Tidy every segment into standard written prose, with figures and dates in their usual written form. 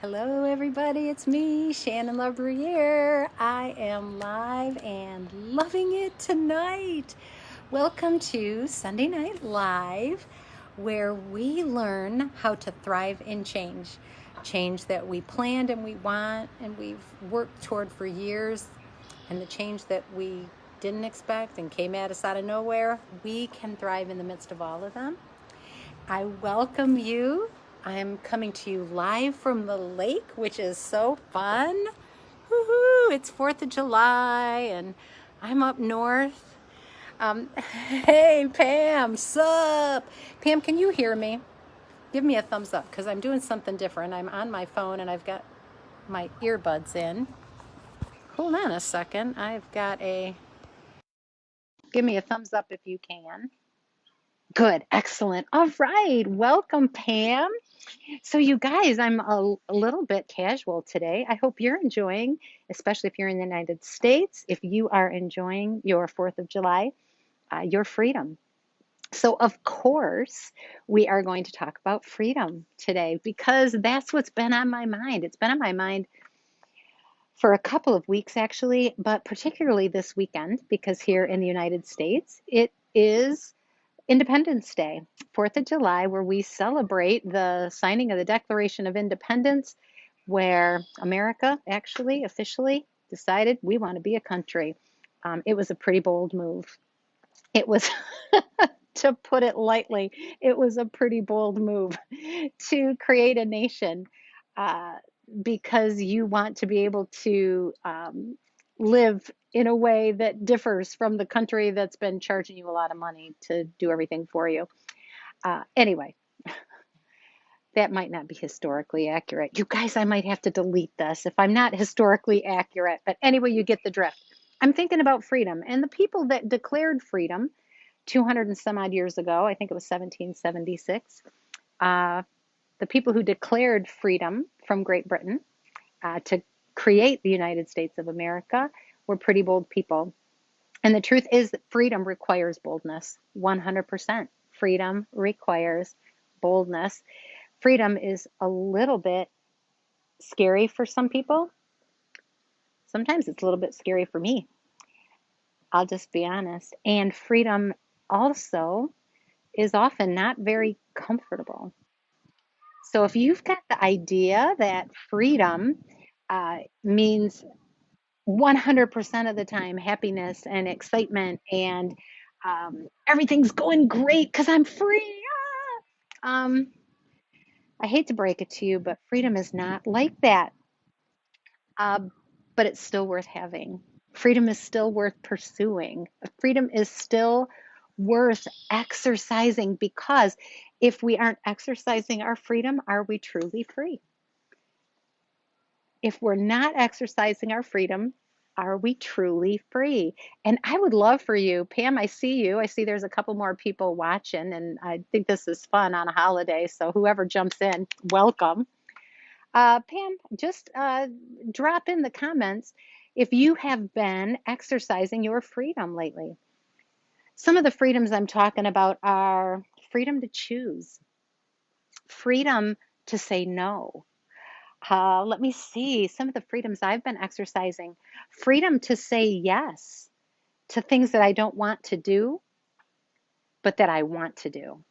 Hello, everybody. It's me, Shannon LaBruyere. I am live and loving it tonight. Welcome to Sunday Night Live, where we learn how to thrive in change. Change that we planned and we want and we've worked toward for years, and the change that we didn't expect and came at us out of nowhere. We can thrive in the midst of all of them. I welcome you. I'm coming to you live from the lake, which is so fun. Woohoo! It's 4th of July and I'm up north. Hey, Pam, sup? Pam, can you hear me? Give me a thumbs up because I'm doing something different. I'm on my phone and I've got my earbuds in. Hold on a second. Give me a thumbs up if you can. Good, excellent. All right, welcome, Pam. So, you guys, I'm a little bit casual today. I hope you're enjoying, especially if you're in the United States, if you are enjoying your 4th of July, your freedom. So, of course, we are going to talk about freedom today because that's what's been on my mind. It's been on my mind for a couple of weeks, actually, but particularly this weekend because here in the United States, it is Independence Day, 4th of July, where we celebrate the signing of the Declaration of Independence, where America actually officially decided we want to be a country. It was a pretty bold move. It was, to put it lightly, it was a pretty bold move to create a nation uh, because you want to be able to live in a way that differs from the country that's been charging you a lot of money to do everything for you. Anyway, that might not be historically accurate. You guys, I might have to delete this if I'm not historically accurate. But anyway, you get the drift. I'm thinking about freedom and the people that declared freedom 200 and some odd years ago. I think it was 1776. Uh, the people who declared freedom from Great Britain to create the United States of America were pretty bold people. And the truth is that freedom requires boldness. 100%. Freedom requires boldness. Freedom is a little bit scary for some people. Sometimes it's a little bit scary for me. I'll just be honest. And freedom also is often not very comfortable. So if you've got the idea that freedom means 100% of the time happiness and excitement and everything's going great because I'm free. Um, I hate to break it to you, but freedom is not like that. Uh, but it's still worth having. Freedom is still worth pursuing. Freedom is still worth exercising because if we aren't exercising our freedom, are we truly free? If we're not exercising our freedom, are we truly free? And I would love for you, Pam, I see you. I see there's a couple more people watching, and I think this is fun on a holiday. So whoever jumps in, welcome. Pam, just drop in the comments if you have been exercising your freedom lately. Some of the freedoms I'm talking about are freedom to choose, freedom to say no. Let me see some of the freedoms I've been exercising. Freedom to say yes to things that I don't want to do, but that I want to do,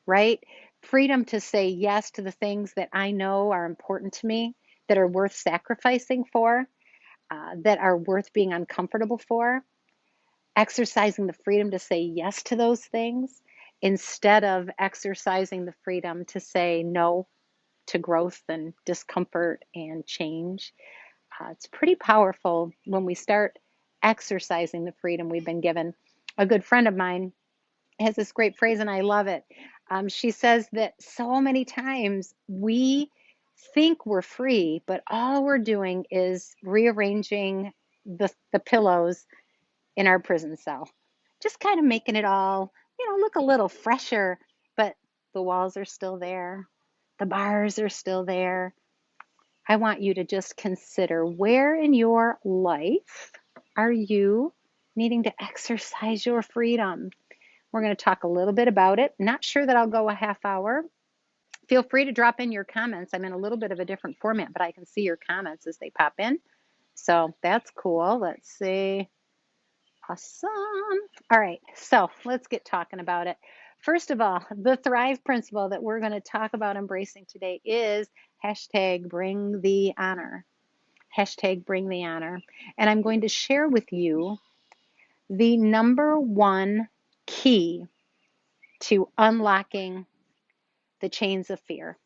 right? Freedom to say yes to the things that I know are important to me, that are worth sacrificing for, that are worth being uncomfortable for. Exercising the freedom to say yes to those things instead of exercising the freedom to say no to growth and discomfort and change. It's pretty powerful when we start exercising the freedom we've been given. A good friend of mine has this great phrase, and I love it. She says that so many times we think we're free, but all we're doing is rearranging the pillows in our prison cell, just kind of making it all, look a little fresher, but the walls are still there, the bars are still there. I want you to just consider where in your life are you needing to exercise your freedom? We're going to talk a little bit about it. Not sure that I'll go a half hour, Feel free to drop in your comments. I'm in a little bit of a different format, but I can see your comments as they pop in. So that's cool. Let's see. Awesome. All right, so let's get talking about it. First of all, the Thrive principle that we're going to talk about embracing today is hashtag bring the honor. Hashtag bring the honor. And I'm going to share with you the number one key to unlocking the chains of fear.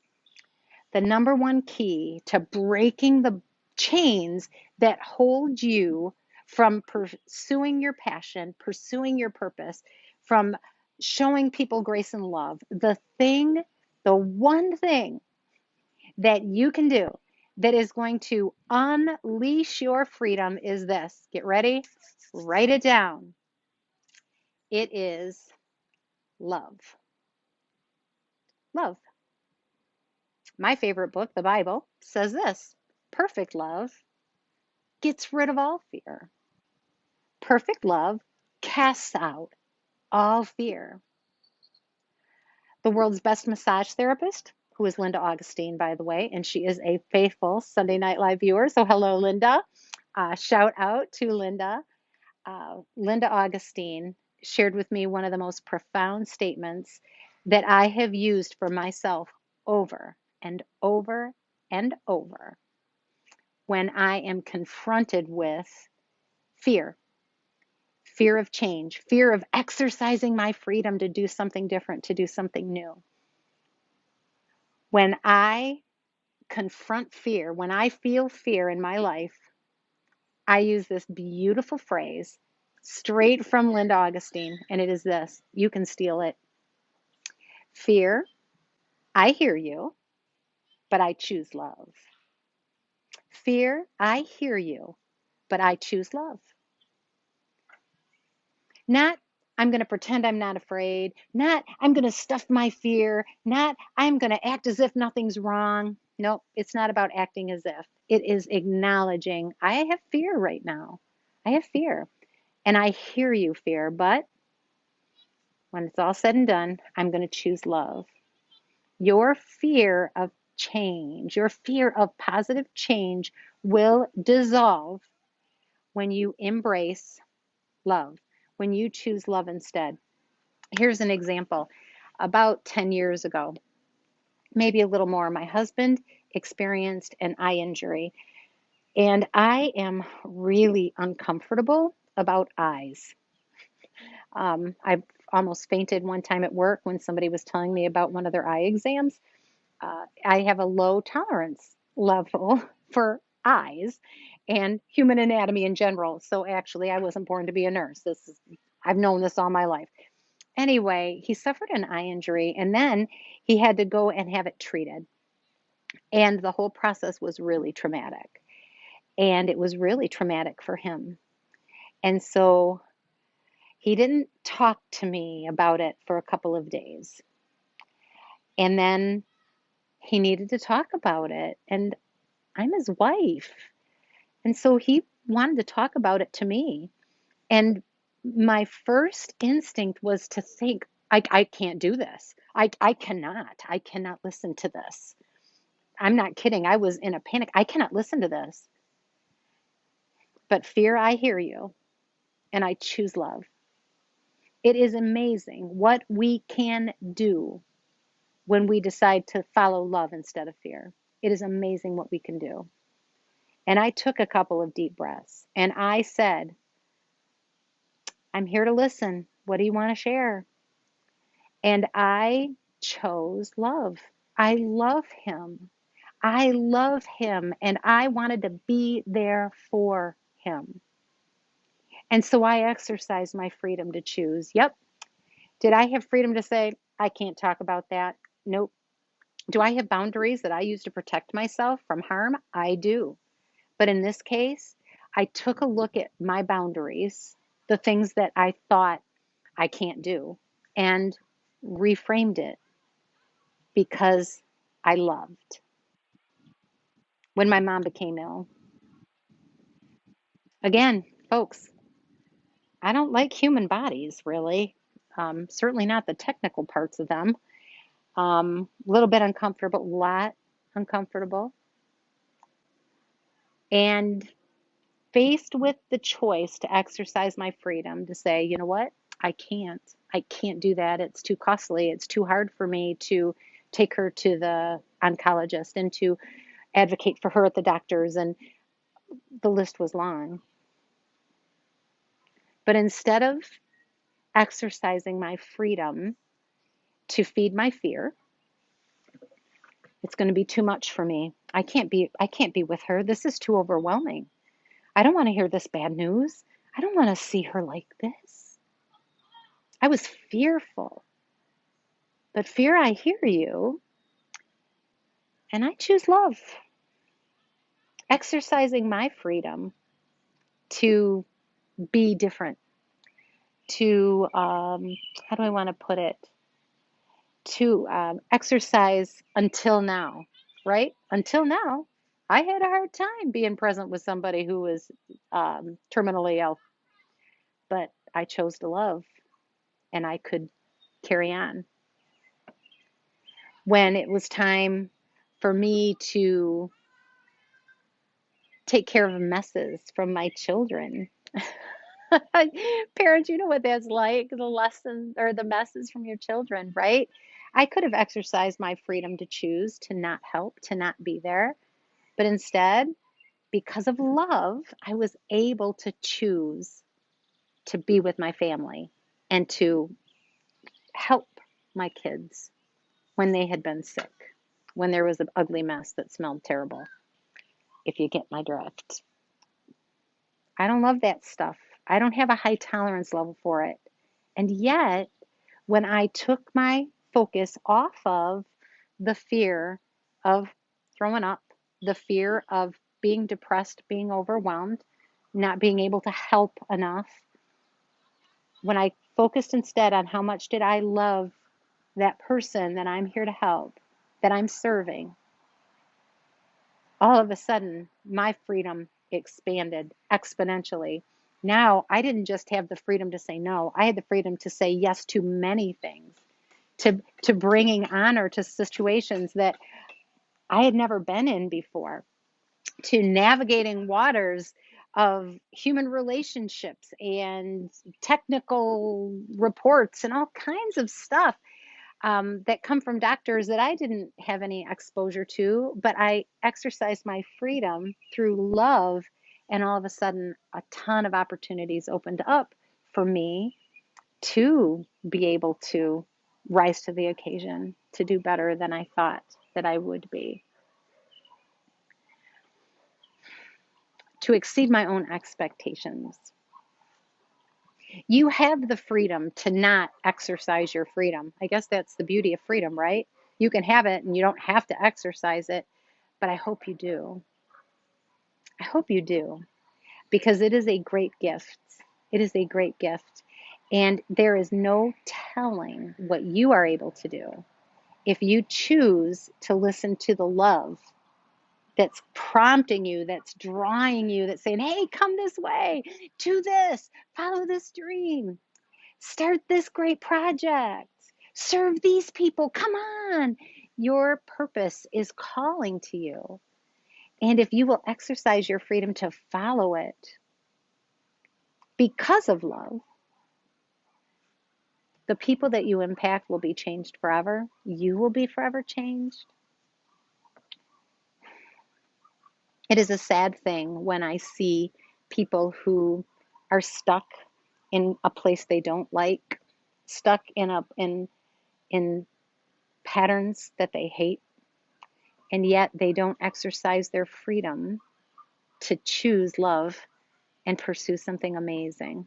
The number one key to breaking the chains that hold you from pursuing your passion, pursuing your purpose, from showing people grace and love. The one thing that you can do that is going to unleash your freedom is this. Get ready? Write it down. It is love. Love. My favorite book, the Bible, says this: perfect love gets rid of all fear. Perfect love casts out all fear. The world's best massage therapist, who is Linda Augustine, by the way, and she is a faithful Sunday Night Live viewer. So, hello, Linda. Shout out to Linda. Linda Augustine shared with me one of the most profound statements that I have used for myself over and over and over when I am confronted with fear. Fear of change, fear of exercising my freedom to do something different, to do something new. When I confront fear, when I feel fear in my life, I use this beautiful phrase straight from Linda Augustine, and it is this: you can steal it. Fear, I hear you, but I choose love. Fear, I hear you, but I choose love. Not, I'm going to pretend I'm not afraid. Not, I'm going to stuff my fear. Not, I'm going to act as if nothing's wrong. Nope, it's not about acting as if. It is acknowledging, I have fear right now. I have fear. And I hear you, fear. But when it's all said and done, I'm going to choose love. Your fear of change, your fear of positive change will dissolve when you embrace love, when you choose love instead. Here's an example. About 10 years ago, maybe a little more, my husband experienced an eye injury, and I am really uncomfortable about eyes. I almost fainted one time at work when somebody was telling me about one of their eye exams. I have a low tolerance level for eyes and human anatomy in general. So actually, I wasn't born to be a nurse. I've known this all my life. Anyway, he suffered an eye injury and then he had to go and have it treated. And the whole process was really traumatic. And it was really traumatic for him. And so he didn't talk to me about it for a couple of days. And then he needed to talk about it. And I'm his wife. And so he wanted to talk about it to me. And my first instinct was to think, I can't do this. I cannot listen to this. I'm not kidding. I was in a panic. I cannot listen to this. But fear, I hear you, and I choose love. It is amazing what we can do when we decide to follow love instead of fear. It is amazing what we can do. And I took a couple of deep breaths and I said, I'm here to listen. What do you want to share? And I chose love. I love him. I love him. And I wanted to be there for him. And so I exercised my freedom to choose. Yep. Did I have freedom to say, I can't talk about that? Nope. Do I have boundaries that I use to protect myself from harm? I do. But in this case, I took a look at my boundaries, the things that I thought I can't do, and reframed it because I loved. When my mom became ill, again, folks, I don't like human bodies really, certainly not the technical parts of them. A little bit uncomfortable, a lot uncomfortable. And faced with the choice to exercise my freedom to say, you know what? I can't. I can't do that. It's too costly. It's too hard for me to take her to the oncologist and to advocate for her at the doctors. And the list was long. But instead of exercising my freedom to feed my fear, it's going to be too much for me. I can't be with her. This is too overwhelming. I don't want to hear this bad news. I don't want to see her like this. I was fearful. But fear, I hear you, and I choose love. Exercising my freedom to be different, to, how do I want to put it? To exercise until now, right? Until now, I had a hard time being present with somebody who was terminally ill, but I chose to love and I could carry on. When it was time for me to take care of messes from my children, parents, you know what that's like, the lessons or the messes from your children, right? I could have exercised my freedom to choose to not help, to not be there. But instead, because of love, I was able to choose to be with my family and to help my kids when they had been sick, when there was an ugly mess that smelled terrible, if you get my drift. I don't love that stuff. I don't have a high tolerance level for it. And yet, when I took my focus off of the fear of throwing up, the fear of being depressed, being overwhelmed, not being able to help enough, when I focused instead on how much did I love that person that I'm here to help, that I'm serving, all of a sudden my freedom expanded exponentially. Now I didn't just have the freedom to say no, I had the freedom to say yes to many things, to bringing honor to situations that I had never been in before, to navigating waters of human relationships and technical reports and all kinds of stuff that come from doctors that I didn't have any exposure to, but I exercised my freedom through love, and all of a sudden, a ton of opportunities opened up for me to be able to rise to the occasion, to do better than I thought that I would be, to exceed my own expectations. You have the freedom to not exercise your freedom. I guess that's the beauty of freedom, right? You can have it and you don't have to exercise it, but I hope you do. I hope you do because it is a great gift. It is a great gift. And there is no telling what you are able to do if you choose to listen to the love that's prompting you, that's drawing you, that's saying, hey, come this way, do this, follow this dream. Start this great project. Serve these people. Come on. Your purpose is calling to you. And if you will exercise your freedom to follow it because of love, the people that you impact will be changed forever. You will be forever changed. It is a sad thing when I see people who are stuck in a place they don't like, stuck in patterns that they hate, and yet they don't exercise their freedom to choose love and pursue something amazing.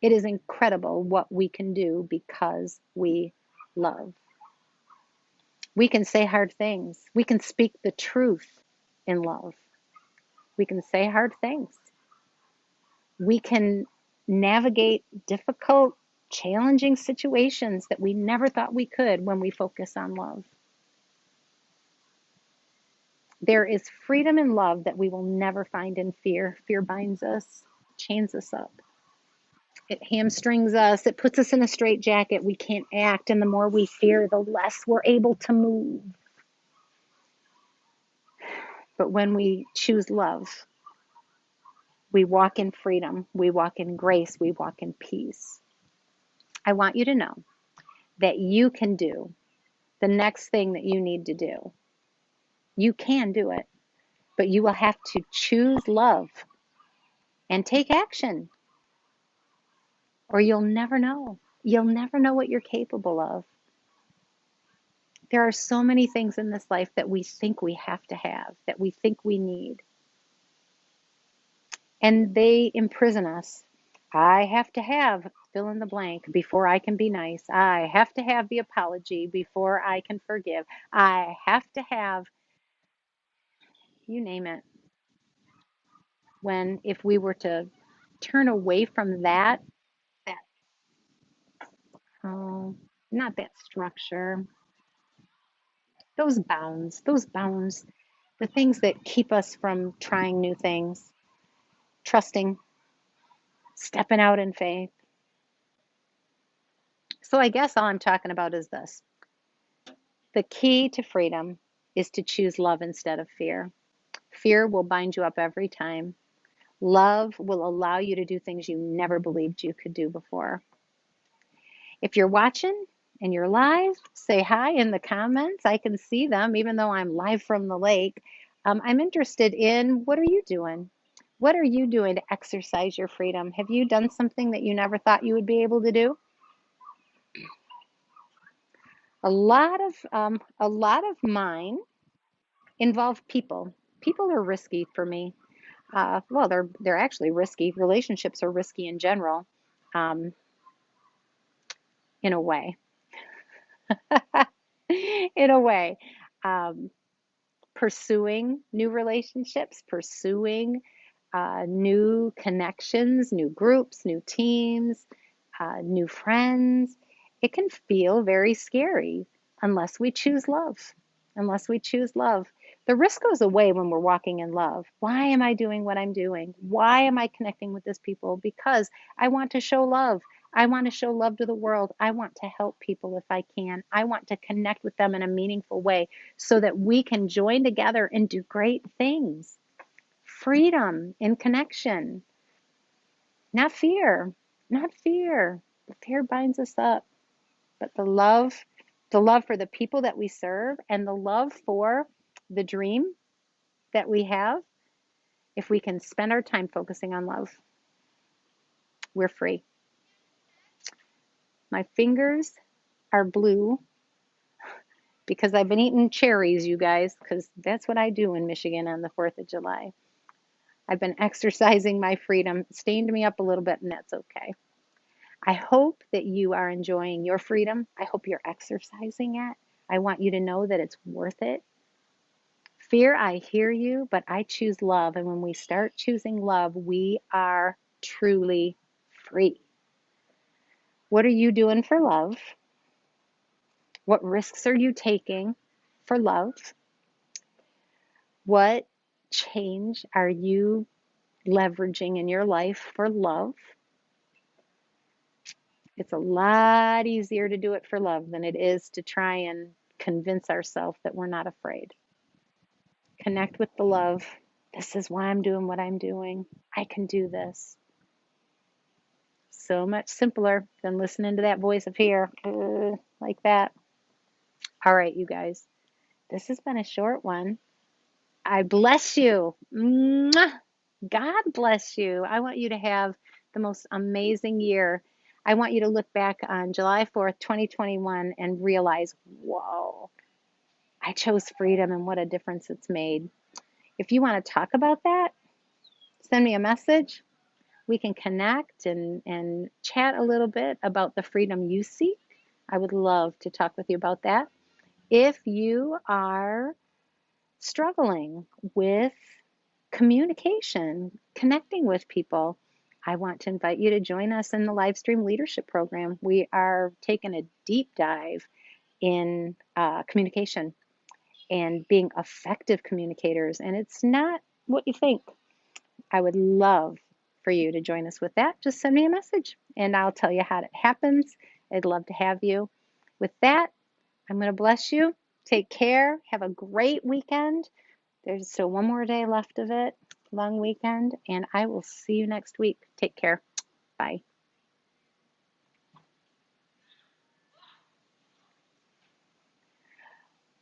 It is incredible what we can do because we love. We can say hard things. We can speak the truth in love. We can say hard things. We can navigate difficult, challenging situations that we never thought we could when we focus on love. There is freedom in love that we will never find in fear. Fear binds us, chains us up. It hamstrings us. It puts us in a straitjacket. We can't act. And the more we fear, the less we're able to move. But when we choose love, we walk in freedom. We walk in grace. We walk in peace. I want you to know that you can do the next thing that you need to do. You can do it, but you will have to choose love and take action, or you'll never know. You'll never know what you're capable of. There are so many things in this life that we think we have to have, that we think we need, and they imprison us. I have to have fill in the blank before I can be nice. I have to have the apology before I can forgive. I have to have, you name it. When if we were to turn away from that, oh, not that structure, those bounds, the things that keep us from trying new things, trusting, stepping out in faith. So I guess all I'm talking about is this. The key to freedom is to choose love instead of fear. Fear will bind you up every time. Love will allow you to do things you never believed you could do before. If you're watching and you're live, say hi in the comments. I can see them even though I'm live from the lake. I'm interested in what are you doing? What are you doing to exercise your freedom? Have you done something that you never thought you would be able to do? A lot of mine involve people. People are risky for me. Well, they're actually risky. Relationships are risky in general, um, in a way. In a way. Um, Pursuing new relationships, pursuing new connections, new groups, new teams, new friends. It can feel very scary unless we choose love. Unless we choose love. The risk goes away when we're walking in love. Why am I doing what I'm doing? Why am I connecting with this people? Because I want to show love. I want to show love to the world. I want to help people if I can. I want to connect with them in a meaningful way so that we can join together and do great things. Freedom in connection, not fear, not fear. The fear binds us up, but the love for the people that we serve and the love for the dream that we have, if we can spend our time focusing on love, we're free. My fingers are blue because I've been eating cherries, you guys, because that's what I do in Michigan on the 4th of July. I've been exercising my freedom. It stained me up a little bit, and that's okay. I hope that you are enjoying your freedom. I hope you're exercising it. I want you to know that it's worth it. Fear, I hear you, but I choose love. And when we start choosing love, we are truly free. What are you doing for love? What risks are you taking for love? What change are you leveraging in your life for love? It's a lot easier to do it for love than it is to try and convince ourselves that we're not afraid. Connect with the love. This is why I'm doing what I'm doing. I can do this. So much simpler than listening to that voice of fear like that. All right, you guys. This has been a short one. I bless you. Mwah! God bless you. I want you to have the most amazing year. I want you to look back on July 4th, 2021 and realize, whoa, I chose freedom and what a difference it's made. If you want to talk about that, send me a message. We can connect and chat a little bit about the freedom you seek. I would love to talk with you about that. If you are struggling with communication, connecting with people, I want to invite you to join us in the Livestream Leadership Program. We are taking a deep dive in communication and being effective communicators, and it's not what you think. I would love for you to join us with that, just send me a message and I'll tell you how it happens. I'd love to have you. With that, I'm going to bless you. Take care. Have a great weekend. There's still one more day left of it, long weekend, and I will see you next week. Take care. Bye.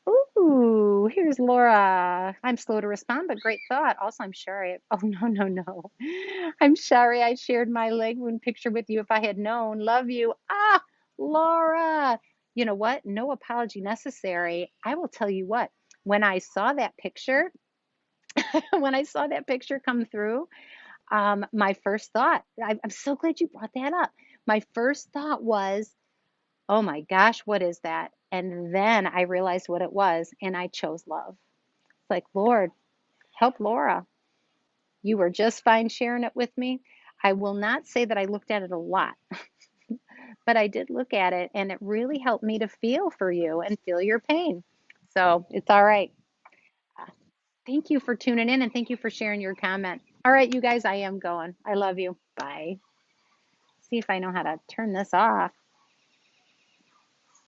Ooh, here's Laura. I'm slow to respond, but great thought. Also, I'm sorry. Oh, no, no, no. I'm sorry I shared my leg wound picture with you if I had known. Love you. Ah, Laura. You know what? No apology necessary. I will tell you what, when I saw that picture, when I saw that picture come through, my first thought, I'm so glad you brought that up. My first thought was, oh my gosh, what is that? And then I realized what it was, and I chose love. It's like, Lord, help Laura. You were just fine sharing it with me. I will not say that I looked at it a lot, but I did look at it, and it really helped me to feel for you and feel your pain. So it's all right. Thank you for tuning in, and thank you for sharing your comment. All right, you guys, I am going. I love you. Bye. See if I know how to turn this off.